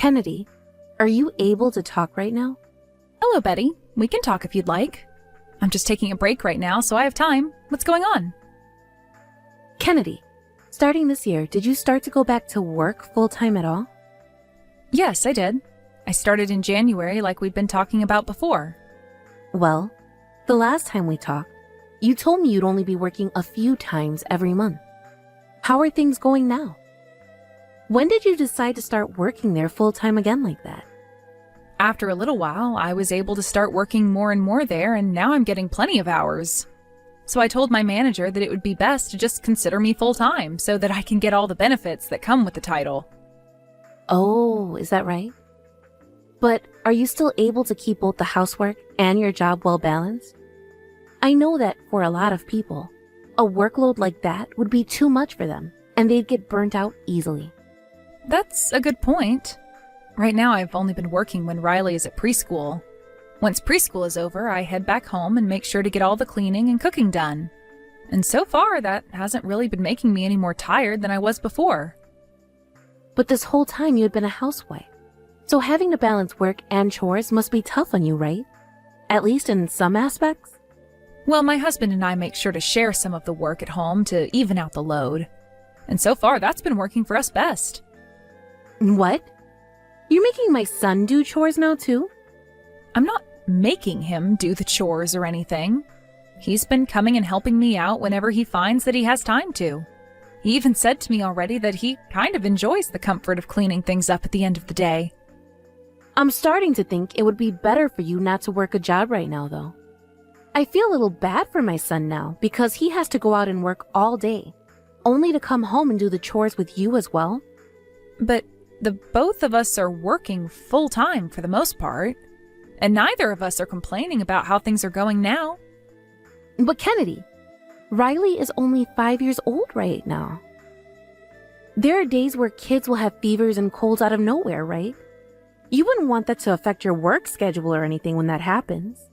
Kennedy, are you able to talk right now? Hello, Betty. We can talk if you'd like. I'm just taking a break right now, so I have time. What's going on? Kennedy, starting this year, did you start to go back to work full-time at all? Yes, I did. I started in January like we'd been talking about before. Well, the last time we talked, you told me you'd only be working a few times every month. How are things going now? When did you decide to start working there full-time again like that? After a little while, I was able to start working more and more there, and now I'm getting plenty of hours. So I told my manager that it would be best to just consider me full-time so that I can get all the benefits that come with the title. Oh, is that right? But are you still able to keep both the housework and your job well balanced? I know that for a lot of people, a workload like that would be too much for them, and they'd get burnt out easily. That's a good point. Right now, I've only been working when Riley is at preschool. Once preschool is over, I head back home and make sure to get all the cleaning and cooking done. And so far, that hasn't really been making me any more tired than I was before. But this whole time you had been a housewife. So having to balance work and chores must be tough on you, right? At least in some aspects? Well, my husband and I make sure to share some of the work at home to even out the load. And so far, that's been working for us best. What? You're making my son do chores now, too? I'm not making him do the chores or anything. He's been coming and helping me out whenever he finds that he has time to. He even said to me already that he kind of enjoys the comfort of cleaning things up at the end of the day. I'm starting to think it would be better for you not to work a job right now, though. I feel a little bad for my son now because he has to go out and work all day, only to come home and do the chores with you as well. But the both of us are working full-time for the most part, and neither of us are complaining about how things are going now. But Kennedy, Riley is only 5 years old right now. There are days where kids will have fevers and colds out of nowhere, right? You wouldn't want that to affect your work schedule or anything when that happens.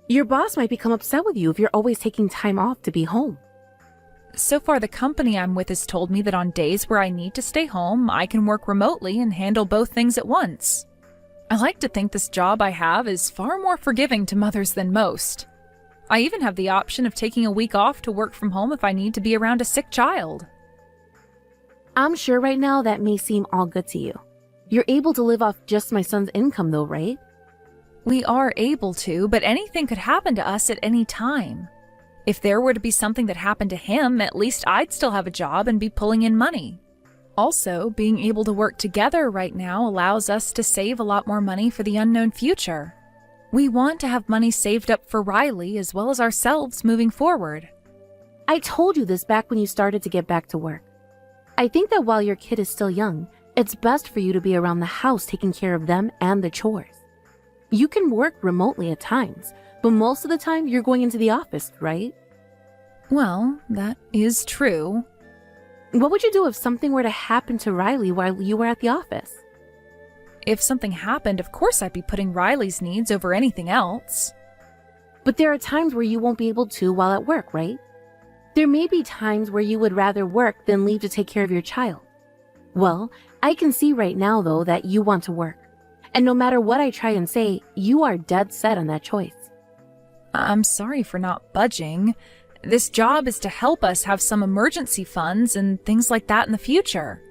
Your boss might become upset with you if you're always taking time off to be home. So far, the company I'm with has told me that on days where I need to stay home, I can work remotely and handle both things at once. I like to think this job I have is far more forgiving to mothers than most. I even have the option of taking a week off to work from home if I need to be around a sick child. I'm sure right now that may seem all good to you. You're able to live off just my son's income though, right? We are able to, but anything could happen to us at any time. If there were to be something that happened to him, at least I'd still have a job and be pulling in money. Also, being able to work together right now allows us to save a lot more money for the unknown future. We want to have money saved up for Riley as well as ourselves moving forward. I told you this back when you started to get back to work. I think that while your kid is still young, it's best for you to be around the house taking care of them and the chores. You can work remotely at times, but most of the time you're going into the office, right? Well, that is true. What would you do if something were to happen to Riley while you were at the office? If something happened, of course I'd be putting Riley's needs over anything else. But there are times where you won't be able to while at work, right? There may be times where you would rather work than leave to take care of your child. Well, I can see right now, though, that you want to work. And no matter what I try and say, you are dead set on that choice. I'm sorry for not budging. This job is to help us have some emergency funds and things like that in the future.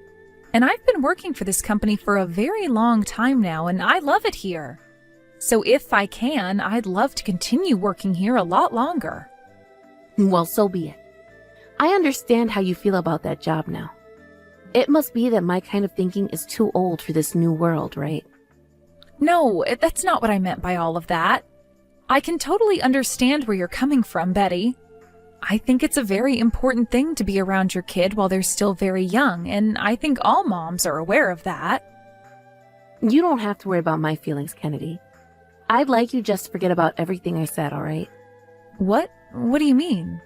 And I've been working for this company for a very long time now, and I love it here. So if I can, I'd love to continue working here a lot longer. Well, so be it. I understand how you feel about that job now. It must be that my kind of thinking is too old for this new world, right? No, that's not what I meant by all of that. I can totally understand where you're coming from, Betty. I think it's a very important thing to be around your kid while they're still very young, and I think all moms are aware of that. You don't have to worry about my feelings, Kennedy. I'd like you just to forget about everything I said, all right? What? What do you mean?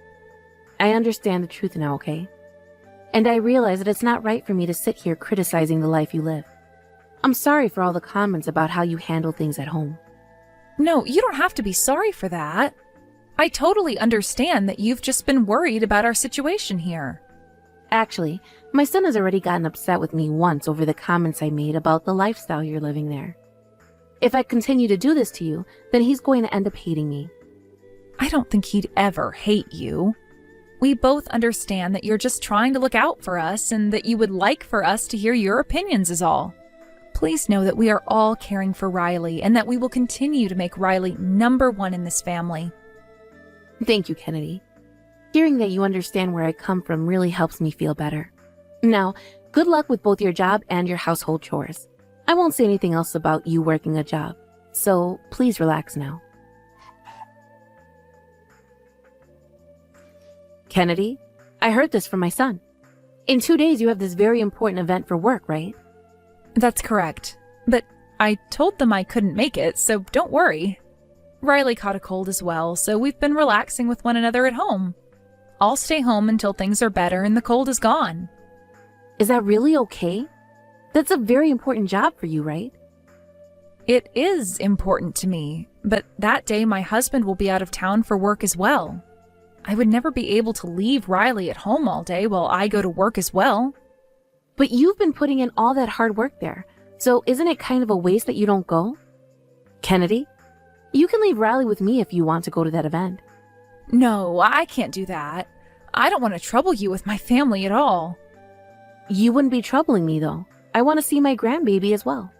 I understand the truth now, okay? And I realize that it's not right for me to sit here criticizing the life you live. I'm sorry for all the comments about how you handle things at home. No, you don't have to be sorry for that. I totally understand that you've just been worried about our situation here. Actually, My son has already gotten upset with me once over the comments I made about the lifestyle you're living there. If I continue to do this to you, then he's going to end up hating me. I don't think he'd ever hate you. We both understand that you're just trying to look out for us and that you would like for us to hear your opinions is all. Please know that we are all caring for Riley and that we will continue to make Riley number one in this family. Thank you, Kennedy. Hearing that you understand where I come from really helps me feel better. Now, good luck with both your job and your household chores. I won't say anything else about you working a job, so please relax now. Kennedy, I heard this from my son. In 2 days, you have this very important event for work, right? That's correct. But I told them I couldn't make it, so don't worry. Riley caught a cold as well, so we've been relaxing with one another at home. I'll stay home until things are better and the cold is gone. Is that really okay? That's a very important job for you, right? It is important to me, but that day my husband will be out of town for work as well. I would never be able to leave Riley at home all day while I go to work as well. But you've been putting in all that hard work there, so isn't it kind of a waste that you don't go? Kennedy, you can leave Riley with me if you want to go to that event. No, I can't do that. I don't want to trouble you with my family at all. You wouldn't be troubling me, though. I want to see my grandbaby as well.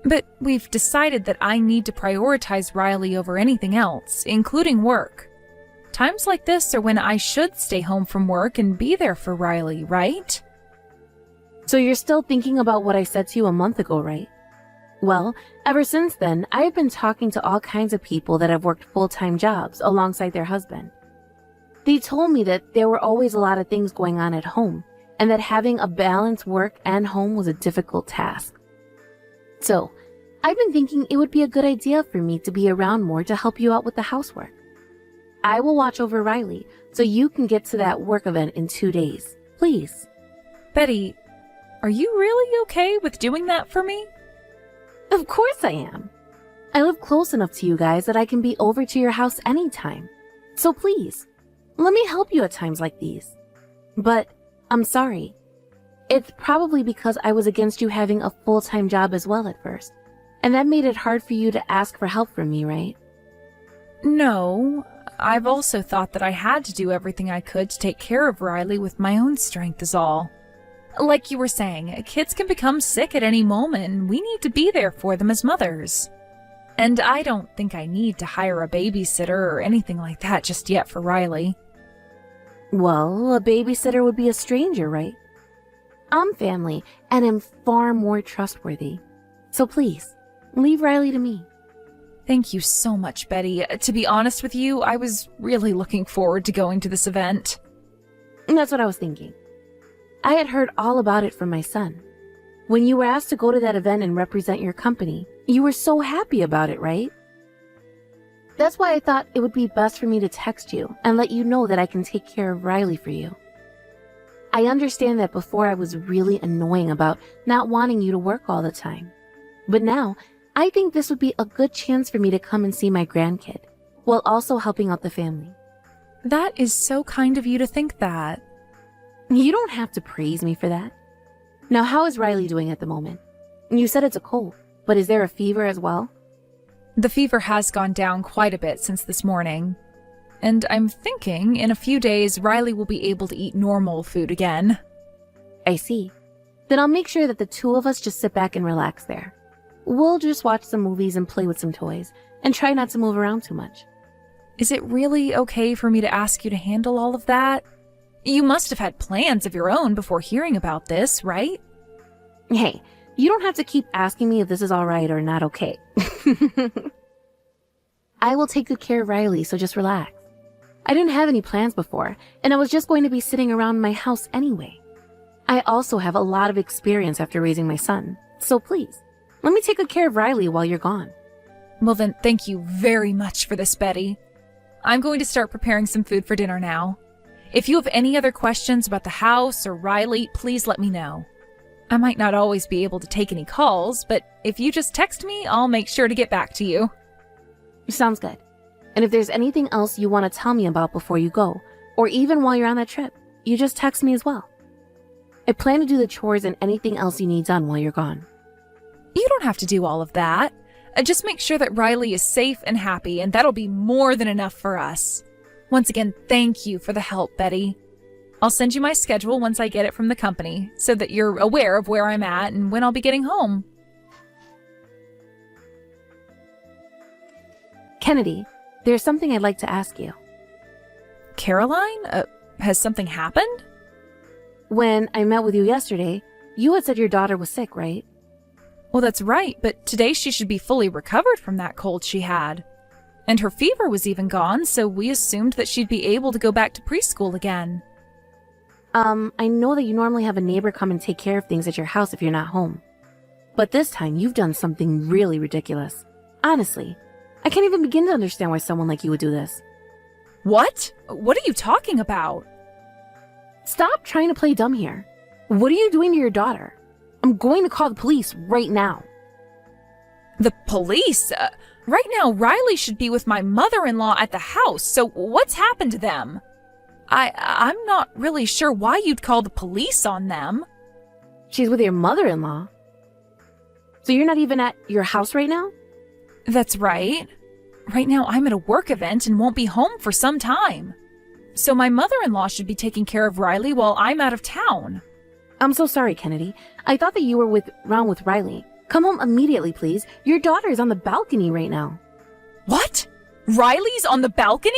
But we've decided that I need to prioritize Riley over anything else, including work. Times like this are when I should stay home from work and be there for Riley, right? So you're still thinking about what I said to you a month ago, right? Well, ever since then, I have been talking to all kinds of people that have worked full-time jobs alongside their husband. They told me that there were always a lot of things going on at home, and that having a balanced work and home was a difficult task. So, I've been thinking it would be a good idea for me to be around more to help you out with the housework. I will watch over Riley so you can get to that work event in 2 days. Please. Betty, are you really okay with doing that for me? Of course I am. I live close enough to you guys that I can be over to your house anytime. So please, let me help you at times like these. But I'm sorry. It's probably because I was against you having a full-time job as well at first. And that made it hard for you to ask for help from me, right? No, I've also thought that I had to do everything I could to take care of Riley with my own strength is all. Like you were saying, kids can become sick at any moment, and we need to be there for them as mothers. And I don't think I need to hire a babysitter or anything like that just yet for Riley. Well, a babysitter would be a stranger, right? I'm family and am far more trustworthy. So please, leave Riley to me. Thank you so much, Betty. To be honest with you, I was really looking forward to going to this event. That's what I was thinking. I had heard all about it from my son. When you were asked to go to that event and represent your company, you were so happy about it, right? That's why I thought it would be best for me to text you and let you know that I can take care of Riley for you. I understand that before I was really annoying about not wanting you to work all the time. But now, I think this would be a good chance for me to come and see my grandkid, while also helping out the family. That is so kind of you to think that. You don't have to praise me for that. Now, how is Riley doing at the moment? You said it's a cold, but is there a fever as well? The fever has gone down quite a bit since this morning. And I'm thinking in a few days Riley will be able to eat normal food again. I see. Then I'll make sure that the two of us just sit back and relax there. We'll just watch some movies and play with some toys, and try not to move around too much. Is it really okay for me to ask you to handle all of that? You must have had plans of your own before hearing about this, right? Hey, you don't have to keep asking me if this is all right or not okay. I will take good care of Riley, so just relax. I didn't have any plans before, and I was just going to be sitting around my house anyway. I also have a lot of experience after raising my son, so please, let me take good care of Riley while you're gone. Well then, thank you very much for this, Betty. I'm going to start preparing some food for dinner now. If you have any other questions about the house or Riley, please let me know. I might not always be able to take any calls, but if you just text me, I'll make sure to get back to you. Sounds good. And if there's anything else you want to tell me about before you go, or even while you're on that trip, you just text me as well. I plan to do the chores and anything else you need done while you're gone. You don't have to do all of that. Just make sure that Riley is safe and happy, and that'll be more than enough for us. Once again, thank you for the help, Betty. I'll send you my schedule once I get it from the company, so that you're aware of where I'm at and when I'll be getting home. Kennedy, there's something I'd like to ask you. Caroline? Has something happened? When I met with you yesterday, you had said your daughter was sick, right? Well, that's right, but today she should be fully recovered from that cold she had. And her fever was even gone, so we assumed that she'd be able to go back to preschool again. I know that you normally have a neighbor come and take care of things at your house if you're not home. But this time, you've done something really ridiculous. Honestly, I can't even begin to understand why someone like you would do this. What? What are you talking about? Stop trying to play dumb here. What are you doing to your daughter? I'm going to call the police right now. The police? Right now, Riley should be with my mother-in-law at the house, so what's happened to them? I'm not really sure why you'd call the police on them. She's with your mother-in-law? So you're not even at your house right now? That's right. Right now, I'm at a work event and won't be home for some time. So my mother-in-law should be taking care of Riley while I'm out of town. I'm so sorry, Kennedy. I thought that you were around with Riley. Come home immediately, please. Your daughter is on the balcony right now. What? Riley's on the balcony?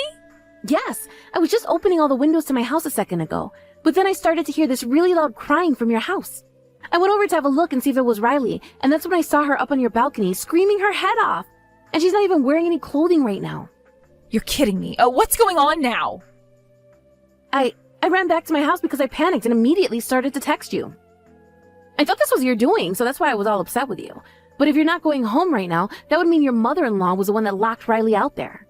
Yes, I was just opening all the windows to my house a second ago, but then I started to hear this really loud crying from your house. I went over to have a look and see if it was Riley, and that's when I saw her up on your balcony screaming her head off. And she's not even wearing any clothing right now. You're kidding me. What's going on now? I ran back to my house because I panicked and immediately started to text you. I thought this was your doing, so that's why I was all upset with you. But if you're not going home right now, that would mean your mother-in-law was the one that locked Riley out there.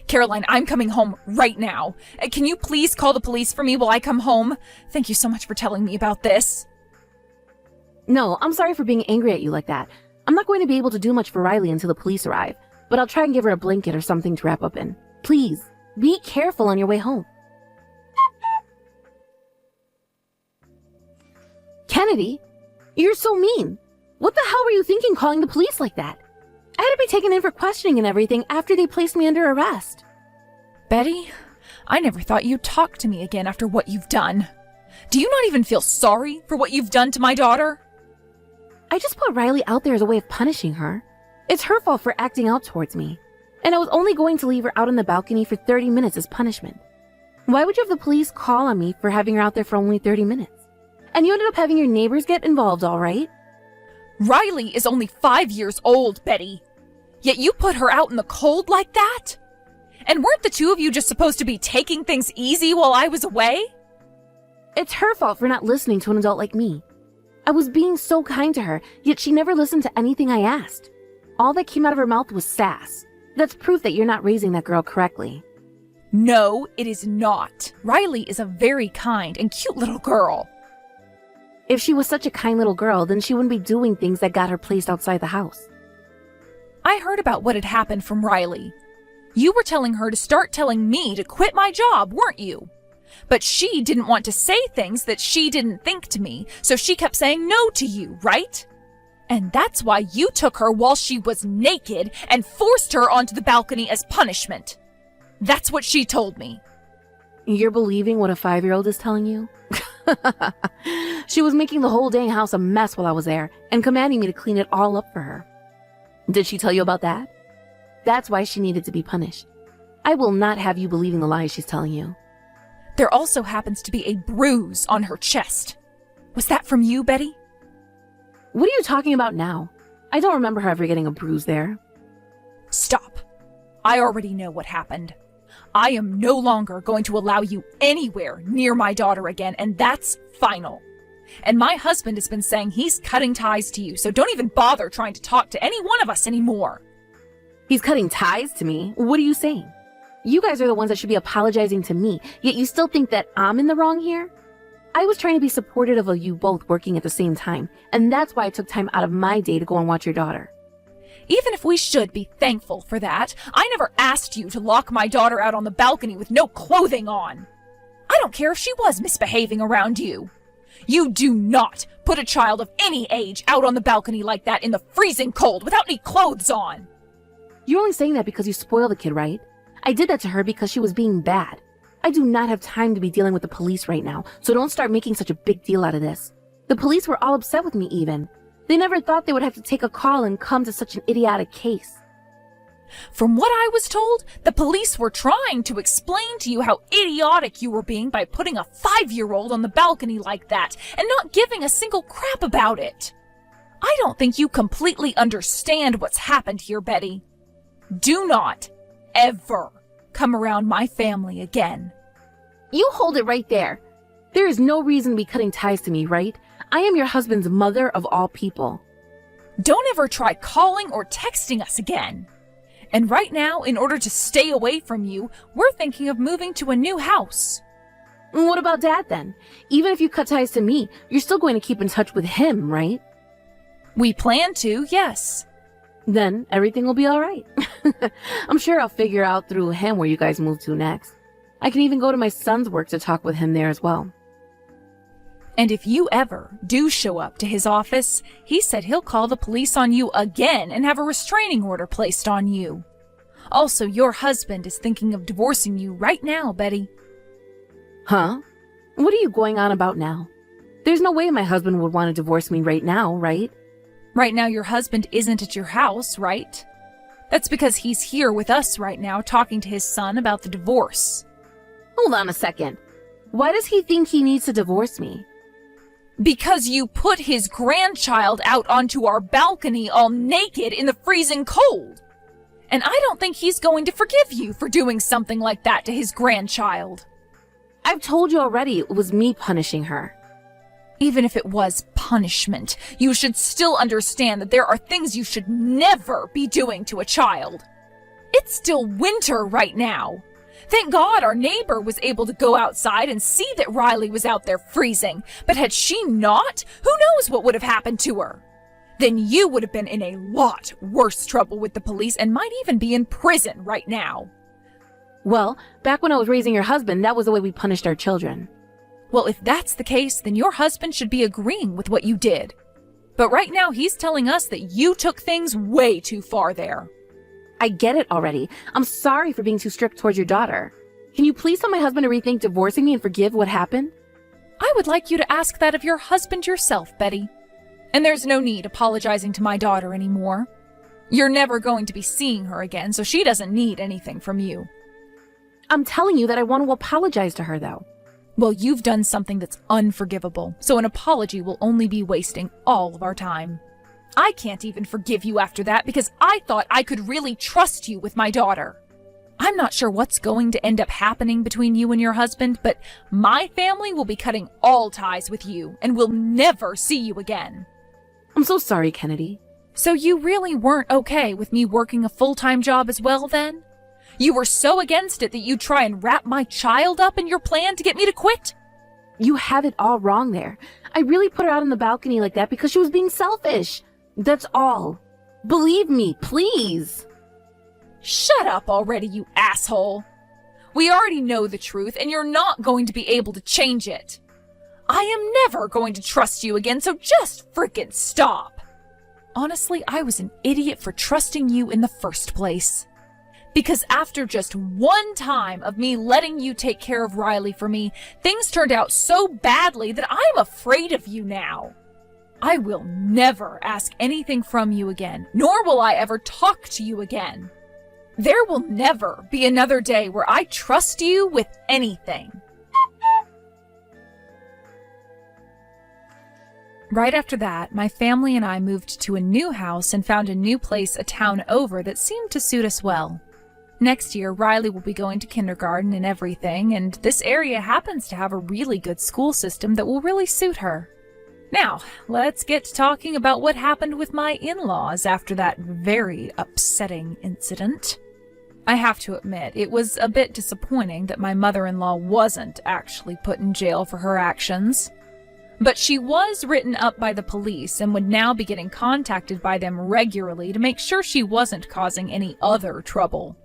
Caroline, I'm coming home right now. Can you please call the police for me while I come home? Thank you so much for telling me about this. No, I'm sorry for being angry at you like that. I'm not going to be able to do much for Riley until the police arrive, but I'll try and give her a blanket or something to wrap up in. Please, be careful on your way home. Kennedy, you're so mean. What the hell were you thinking calling the police like that? I had to be taken in for questioning and everything after they placed me under arrest. Betty, I never thought you'd talk to me again after what you've done. Do you not even feel sorry for what you've done to my daughter? I just put Riley out there as a way of punishing her. It's her fault for acting out towards me. And I was only going to leave her out on the balcony for 30 minutes as punishment. Why would you have the police call on me for having her out there for only 30 minutes? And you ended up having your neighbors get involved, all right? Riley is only 5 years old, Betty. Yet you put her out in the cold like that? And weren't the two of you just supposed to be taking things easy while I was away? It's her fault for not listening to an adult like me. I was being so kind to her, yet she never listened to anything I asked. All that came out of her mouth was sass. That's proof that you're not raising that girl correctly. No, it is not. Riley is a very kind and cute little girl. If she was such a kind little girl, then she wouldn't be doing things that got her placed outside the house. I heard about what had happened from Riley. You were telling her to start telling me to quit my job, weren't you? But she didn't want to say things that she didn't think to me, so she kept saying no to you, right? And that's why you took her while she was naked and forced her onto the balcony as punishment. That's what she told me. You're believing what a 5-year-old is telling you? She was making the whole dang house a mess while I was there and commanding me to clean it all up for her. Did she tell you about that? That's why she needed to be punished. I will not have you believing the lies she's telling you. There also happens to be a bruise on her chest. Was that from you, Betty? What are you talking about now? I don't remember her ever getting a bruise there. Stop. I already know what happened. I am no longer going to allow you anywhere near my daughter again, and that's final. And my husband has been saying he's cutting ties to you, so don't even bother trying to talk to any one of us anymore. He's cutting ties to me? What are you saying? You guys are the ones that should be apologizing to me, yet you still think that I'm in the wrong here? I was trying to be supportive of you both working at the same time, and that's why I took time out of my day to go and watch your daughter. Even if we should be thankful for that, I never asked you to lock my daughter out on the balcony with no clothing on. I don't care if she was misbehaving around you. You do not put a child of any age out on the balcony like that in the freezing cold without any clothes on. You're only saying that because you spoil the kid, right? I did that to her because she was being bad. I do not have time to be dealing with the police right now, so don't start making such a big deal out of this. The police were all upset with me even. They never thought they would have to take a call and come to such an idiotic case. From what I was told, the police were trying to explain to you how idiotic you were being by putting a 5-year-old on the balcony like that and not giving a single crap about it. I don't think you completely understand what's happened here, Betty. Do not, ever, come around my family again. You hold it right there. There is no reason to be cutting ties to me, right? I am your husband's mother of all people. Don't ever try calling or texting us again. And right now, in order to stay away from you, we're thinking of moving to a new house. What about Dad then? Even if you cut ties to me, you're still going to keep in touch with him, right? We plan to, yes. Then everything will be all right. I'm sure I'll figure out through him where you guys move to next. I can even go to my son's work to talk with him there as well. And if you ever do show up to his office, he said he'll call the police on you again and have a restraining order placed on you. Also, your husband is thinking of divorcing you right now, Betty. Huh? What are you going on about now? There's no way my husband would want to divorce me right now, right? Right now, your husband isn't at your house, right? That's because he's here with us right now talking to his son about the divorce. Hold on a second. Why does he think he needs to divorce me? Because you put his grandchild out onto our balcony all naked in the freezing cold. And I don't think he's going to forgive you for doing something like that to his grandchild. I've told you already it was me punishing her. Even if it was punishment, you should still understand that there are things you should never be doing to a child. It's still winter right now. Thank God our neighbor was able to go outside and see that Riley was out there freezing. But had she not, who knows what would have happened to her? Then you would have been in a lot worse trouble with the police and might even be in prison right now. Well, back when I was raising your husband, that was the way we punished our children. Well, if that's the case, then your husband should be agreeing with what you did. But right now he's telling us that you took things way too far there. I get it already. I'm sorry for being too strict towards your daughter. Can you please tell my husband to rethink divorcing me and forgive what happened? I would like you to ask that of your husband yourself, Betty. And there's no need apologizing to my daughter anymore. You're never going to be seeing her again, so she doesn't need anything from you. I'm telling you that I want to apologize to her, though. Well, you've done something that's unforgivable, so an apology will only be wasting all of our time. I can't even forgive you after that because I thought I could really trust you with my daughter. I'm not sure what's going to end up happening between you and your husband, but my family will be cutting all ties with you and will never see you again. I'm so sorry, Kennedy. So you really weren't okay with me working a full-time job as well then? You were so against it that you'd try and wrap my child up in your plan to get me to quit? You have it all wrong there. I really put her out on the balcony like that because she was being selfish. That's all. Believe me, please. Shut up already, you asshole. We already know the truth, and you're not going to be able to change it. I am never going to trust you again, so just frickin' stop. Honestly, I was an idiot for trusting you in the first place. Because after just one time of me letting you take care of Riley for me, things turned out so badly that I'm afraid of you now. I will never ask anything from you again, nor will I ever talk to you again. There will never be another day where I trust you with anything. Right after that, my family and I moved to a new house and found a new place a town over that seemed to suit us well. Next year, Riley will be going to kindergarten and everything, and this area happens to have a really good school system that will really suit her. Now, let's get to talking about what happened with my in-laws after that very upsetting incident. I have to admit, it was a bit disappointing that my mother-in-law wasn't actually put in jail for her actions. But she was written up by the police and would now be getting contacted by them regularly to make sure she wasn't causing any other trouble.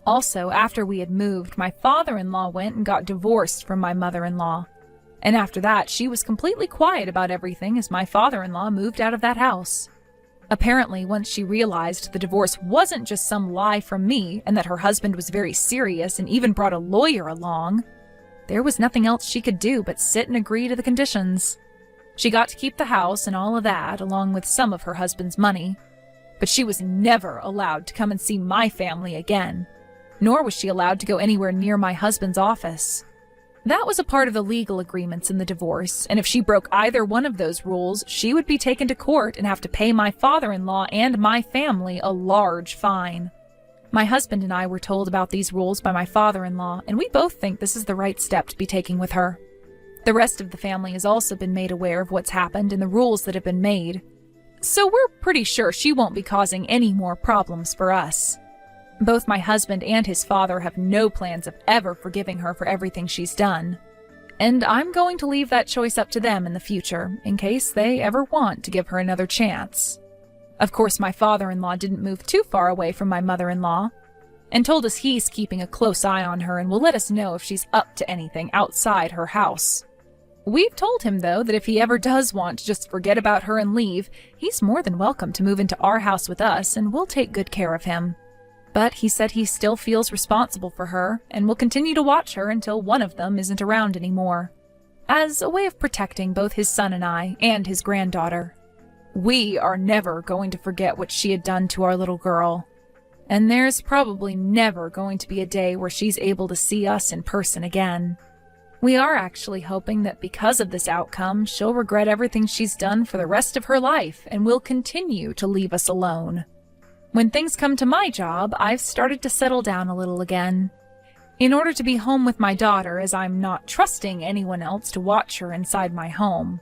Also, after we had moved, my father-in-law went and got divorced from my mother-in-law. And after that, she was completely quiet about everything as my father-in-law moved out of that house. Apparently, once she realized the divorce wasn't just some lie from me and that her husband was very serious and even brought a lawyer along, there was nothing else she could do but sit and agree to the conditions. She got to keep the house and all of that, along with some of her husband's money, but she was never allowed to come and see my family again, nor was she allowed to go anywhere near my husband's office. That was a part of the legal agreements in the divorce, and if she broke either one of those rules, she would be taken to court and have to pay my father-in-law and my family a large fine. My husband and I were told about these rules by my father-in-law, and we both think this is the right step to be taking with her. The rest of the family has also been made aware of what's happened and the rules that have been made, so we're pretty sure she won't be causing any more problems for us. Both my husband and his father have no plans of ever forgiving her for everything she's done. And I'm going to leave that choice up to them in the future, in case they ever want to give her another chance. Of course, my father-in-law didn't move too far away from my mother-in-law, and told us he's keeping a close eye on her and will let us know if she's up to anything outside her house. We've told him, though, that if he ever does want to just forget about her and leave, he's more than welcome to move into our house with us, and we'll take good care of him. But he said he still feels responsible for her and will continue to watch her until one of them isn't around anymore, as a way of protecting both his son and I and his granddaughter. We are never going to forget what she had done to our little girl, and there's probably never going to be a day where she's able to see us in person again. We are actually hoping that because of this outcome, she'll regret everything she's done for the rest of her life and will continue to leave us alone. When things come to my job, I've started to settle down a little again, in order to be home with my daughter, as I'm not trusting anyone else to watch her inside my home.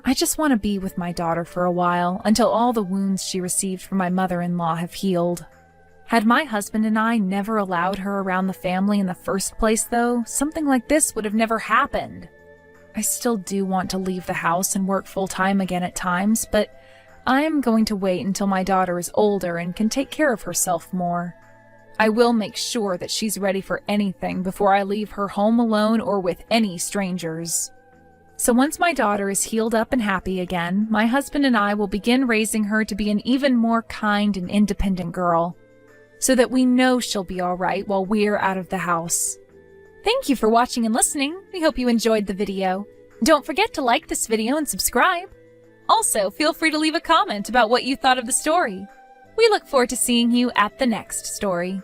I just want to be with my daughter for a while, until all the wounds she received from my mother-in-law have healed. Had my husband and I never allowed her around the family in the first place, though, something like this would have never happened. I still do want to leave the house and work full-time again at times, but I'm going to wait until my daughter is older and can take care of herself more. I will make sure that she's ready for anything before I leave her home alone or with any strangers. So once my daughter is healed up and happy again, my husband and I will begin raising her to be an even more kind and independent girl, so that we know she'll be all right while we're out of the house. Thank you for watching and listening. We hope you enjoyed the video. Don't forget to like this video and subscribe. Also, feel free to leave a comment about what you thought of the story. We look forward to seeing you at the next story.